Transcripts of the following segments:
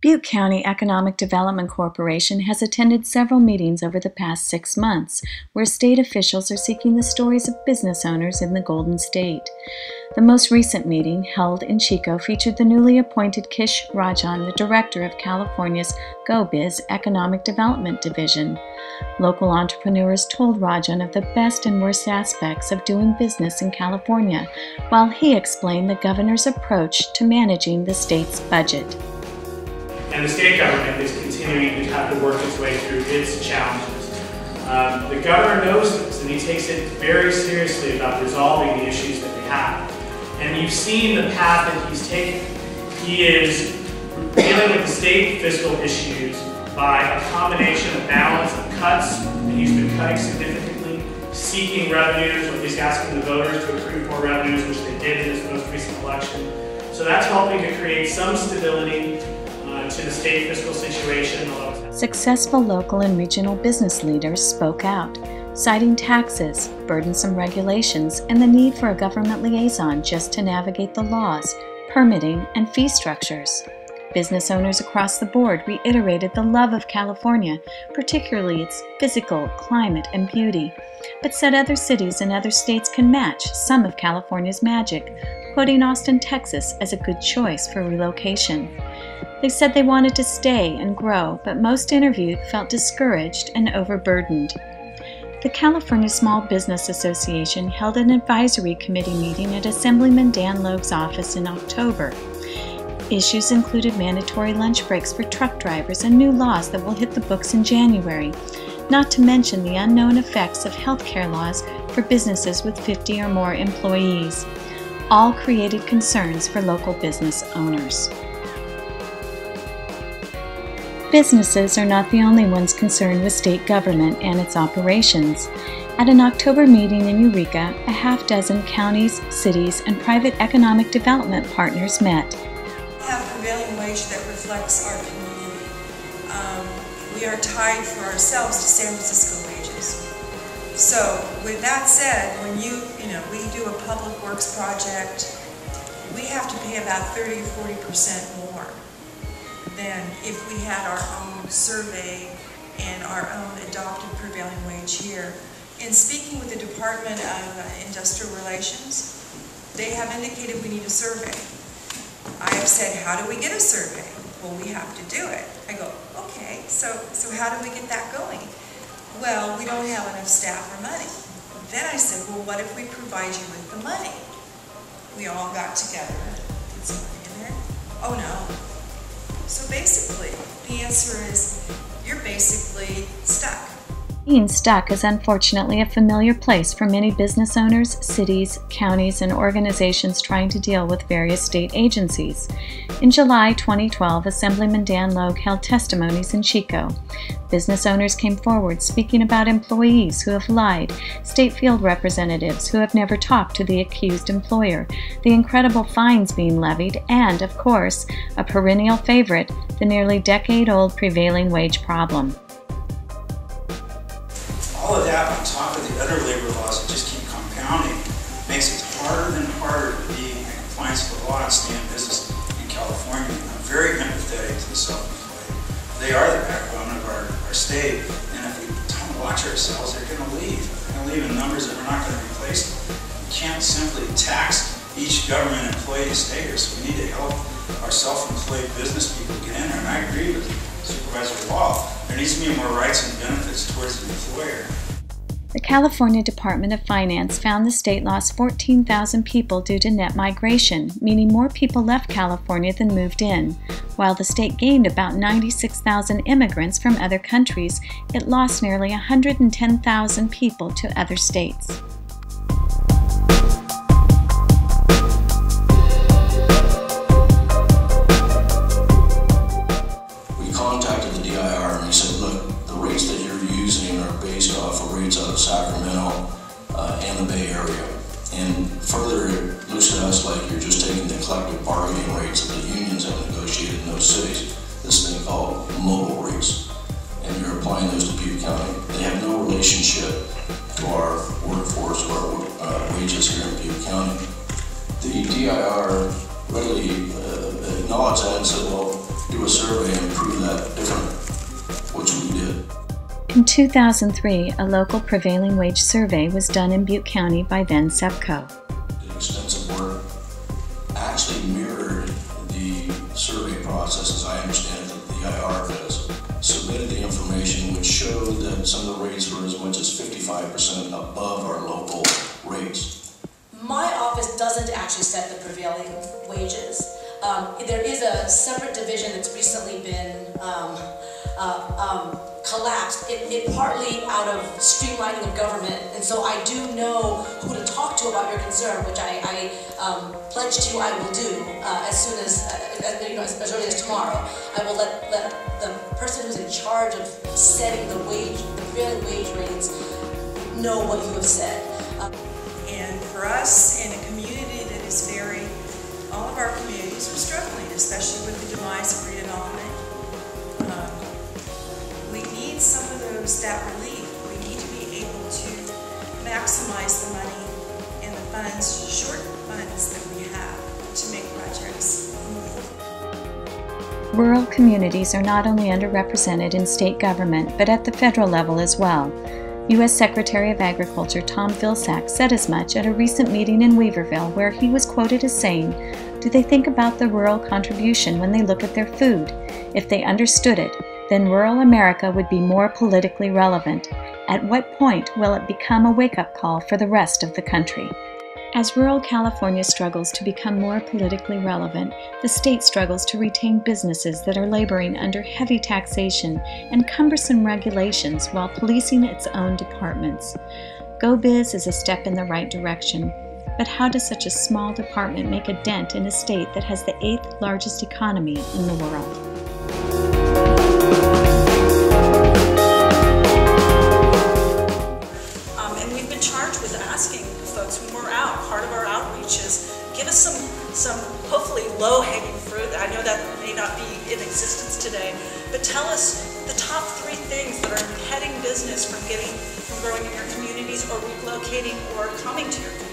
Butte County Economic Development Corporation has attended several meetings over the past 6 months, where state officials are seeking the stories of business owners in the Golden State. The most recent meeting, held in Chico, featured the newly appointed Kish Rajan, the director of California's GoBiz Economic Development Division. Local entrepreneurs told Rajan of the best and worst aspects of doing business in California, while he explained the governor's approach to managing the state's budget. And the state government is continuing to have to work its way through its challenges. The governor knows this, and he takes it very seriously about resolving the issues that we have. And you've seen the path that he's taken. He is dealing with the state fiscal issues by a combination of balance of cuts, and he's been cutting significantly, seeking revenues, or at least asking the voters to approve more revenues, which they did in this most recent election. So that's helping to create some stability to the state fiscal situation. Successful local and regional business leaders spoke out, citing taxes, burdensome regulations, and the need for a government liaison just to navigate the laws, permitting, and fee structures. Business owners across the board reiterated the love of California, particularly its physical, climate, and beauty, but said other cities and other states can match some of California's magic, quoting Austin, Texas as a good choice for relocation. They said they wanted to stay and grow, but most interviewed felt discouraged and overburdened. The California Small Business Association held an advisory committee meeting at Assemblyman Dan Logue's office in October. Issues included mandatory lunch breaks for truck drivers and new laws that will hit the books in January, not to mention the unknown effects of healthcare laws for businesses with 50 or more employees. All created concerns for local business owners. Businesses are not the only ones concerned with state government and its operations. At an October meeting in Eureka, a half-dozen counties, cities, and private economic development partners met. We have a prevailing wage that reflects our community. We are tied for ourselves to San Francisco wages. So with that said, when we do a public works project, we have to pay about 30 to 40% more than if we had our own survey and our own adopted prevailing wage here. In speaking with the Department of Industrial Relations, they have indicated we need a survey. I have said, how do we get a survey? Well, we have to do it. I go, okay, so how do we get that going? Well, we don't have enough staff or money. Then I said, well, what if we provide you with the money? We all got together. Put some money in there. Oh no. So basically, the answer is, you're basically stuck. Being stuck is unfortunately a familiar place for many business owners, cities, counties, and organizations trying to deal with various state agencies. In July 2012, Assemblyman Dan Logue held testimonies in Chico. Business owners came forward speaking about employees who have lied, state field representatives who have never talked to the accused employer, the incredible fines being levied, and, of course, a perennial favorite, the nearly decade-old prevailing wage problem. All of that on top of the other labor laws that just keep compounding makes it harder and harder to be in compliance with the law and stay in business in California. I'm very empathetic to the self-employed. They are the backbone of our state, and if we don't watch ourselves, they're going to leave. They're going to leave in numbers that we're not going to replace them. We can't simply tax each government employee to stay here, so we need to help our self-employed business people get in there, and I agree with Supervisor Wall. There needs to be more rights and benefits towards the employer. The California Department of Finance found the state lost 14,000 people due to net migration, meaning more people left California than moved in. While the state gained about 96,000 immigrants from other countries, it lost nearly 110,000 people to other states. Out of Sacramento and the Bay Area. And further, it looks at us like you're just taking the collective bargaining rates that the unions have negotiated in those cities, this thing called mobile rates, and you're applying those to Butte County. They have no relationship to our workforce or our wages here in Butte County. The DIR readily acknowledged that and said, well, do a survey and prove that different, which we did. In 2003, a local prevailing wage survey was done in Butte County by then SEPCO. The extensive work actually mirrored the survey process, as I understand it, that the IRS submitted the information which showed that some of the rates were as much as 55% above our local rates. My office doesn't actually set the prevailing wages. There is a separate division that's recently been collapsed, it partly out of streamlining of government, and so I do know who to talk to about your concern, which I pledge to you I will do as soon as, as early as tomorrow. I will let the person who's in charge of setting the prevailing wage rates know what you have said. And for us, in a community that is all of our communities are struggling, especially with the demise of redevelopment. We need some of that relief. We need to be able to maximize the money and the funds, short funds that we have to make projects move. Rural communities are not only underrepresented in state government, but at the federal level as well. U.S. Secretary of Agriculture Tom Vilsack said as much at a recent meeting in Weaverville, where he was quoted as saying, "Do they think about the rural contribution when they look at their food? If they understood it, then rural America would be more politically relevant. At what point will it become a wake-up call for the rest of the country?" As rural California struggles to become more politically relevant, the state struggles to retain businesses that are laboring under heavy taxation and cumbersome regulations while policing its own departments. GoBiz is a step in the right direction, but how does such a small department make a dent in a state that has the 8th largest economy in the world? And we've been charged with asking folks when we're out, part of our outreach is give us some hopefully low-hanging fruit. I know that may not be in existence today, but tell us the top 3 things that are impeding business from growing in your communities or relocating or coming to your community.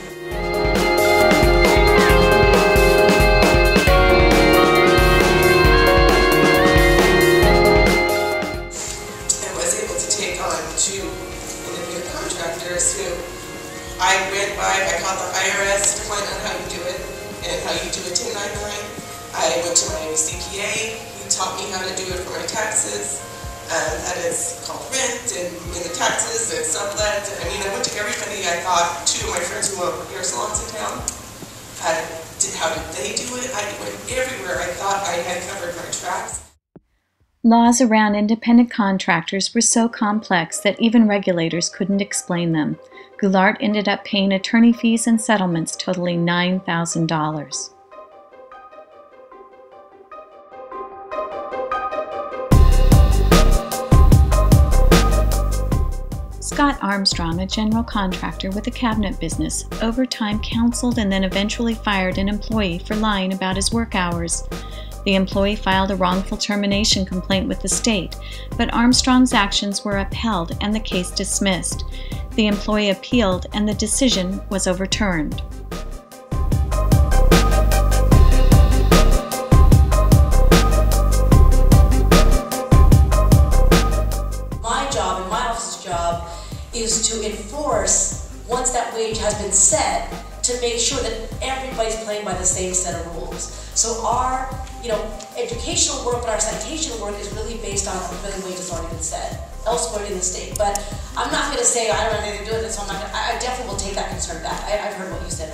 I called the IRS to find out how you do it and how you do a 1099. I went to my CPA, he taught me how to do it for my taxes. That is called rent and in the taxes and sublet. I mean, I went to everybody. I thought 2 of my friends who own hair salons in town. How did they do it? I went everywhere. I thought I had covered my tracks. Laws around independent contractors were so complex that even regulators couldn't explain them. Goulart ended up paying attorney fees and settlements totaling $9,000. Scott Armstrong, a general contractor with a cabinet business, over time counseled and then eventually fired an employee for lying about his work hours. The employee filed a wrongful termination complaint with the state, but Armstrong's actions were upheld and the case dismissed. The employee appealed and the decision was overturned. My job and my office's job is to enforce, once that wage has been set, to make sure that everybody's playing by the same set of rules. So our educational work and our citation work is really based on the prevailing wage that's already been set elsewhere in the state. But I'm not going to say I don't have anything to do with it, so I definitely will take that concern back. I've heard what you said.